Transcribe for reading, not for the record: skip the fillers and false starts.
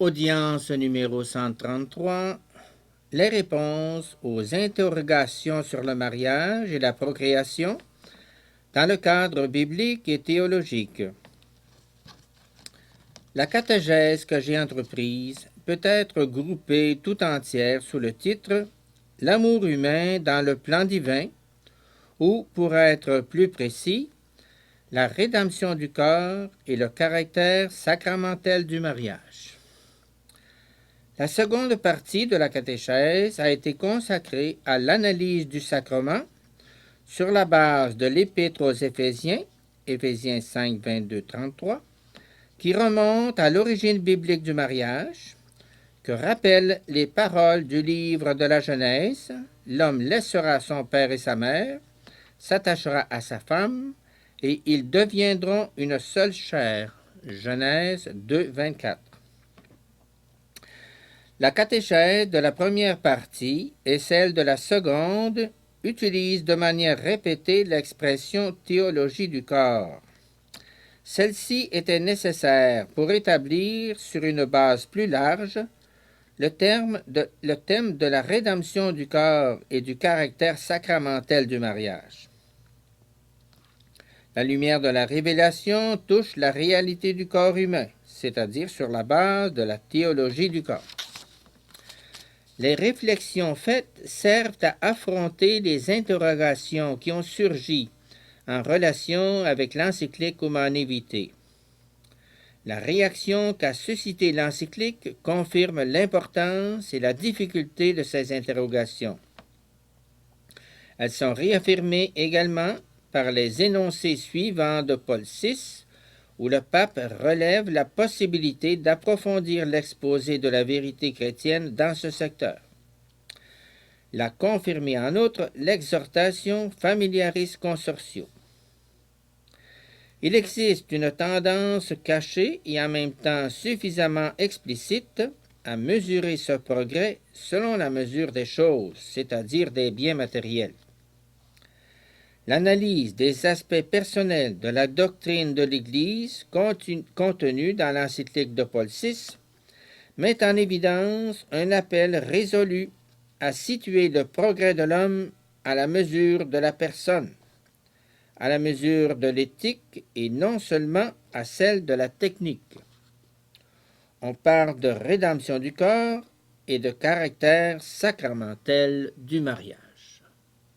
Audience numéro 133. Les réponses aux interrogations sur le mariage et la procréation dans le cadre biblique et théologique. La catéchèse que j'ai entreprise peut être groupée tout entière sous le titre « L'amour humain dans le plan divin » ou, pour être plus précis, « La rédemption du corps et le caractère sacramentel du mariage ». La seconde partie de la catéchèse a été consacrée à l'analyse du sacrement sur la base de l'Épître aux Éphésiens, Éphésiens 5, 22, 33, qui remonte à l'origine biblique du mariage, que rappellent les paroles du livre de la Genèse, « L'homme laissera son père et sa mère, s'attachera à sa femme, et ils deviendront une seule chair. » Genèse 2, 24. La catéchèse de la première partie et celle de la seconde utilisent de manière répétée l'expression « théologie du corps ». Celle-ci était nécessaire pour établir sur une base plus large le thème de la rédemption du corps et du caractère sacramentel du mariage. La lumière de la révélation touche la réalité du corps humain, c'est-à-dire sur la base de la théologie du corps. Les réflexions faites servent à affronter les interrogations qui ont surgi en relation avec l'encyclique Humanae Vitae. La réaction qu'a suscité l'encyclique confirme l'importance et la difficulté de ces interrogations. Elles sont réaffirmées également par les énoncés suivants de Paul VI, où le pape relève la possibilité d'approfondir l'exposé de la vérité chrétienne dans ce secteur. L'a confirmé en outre l'exhortation Familiaris Consortio. Il existe une tendance cachée et en même temps suffisamment explicite à mesurer ce progrès selon la mesure des choses, c'est-à-dire des biens matériels. L'analyse des aspects personnels de la doctrine de l'Église contenue dans l'encyclique de Paul VI met en évidence un appel résolu à situer le progrès de l'homme à la mesure de la personne, à la mesure de l'éthique et non seulement à celle de la technique. On parle de rédemption du corps et de caractère sacramentel du mariage.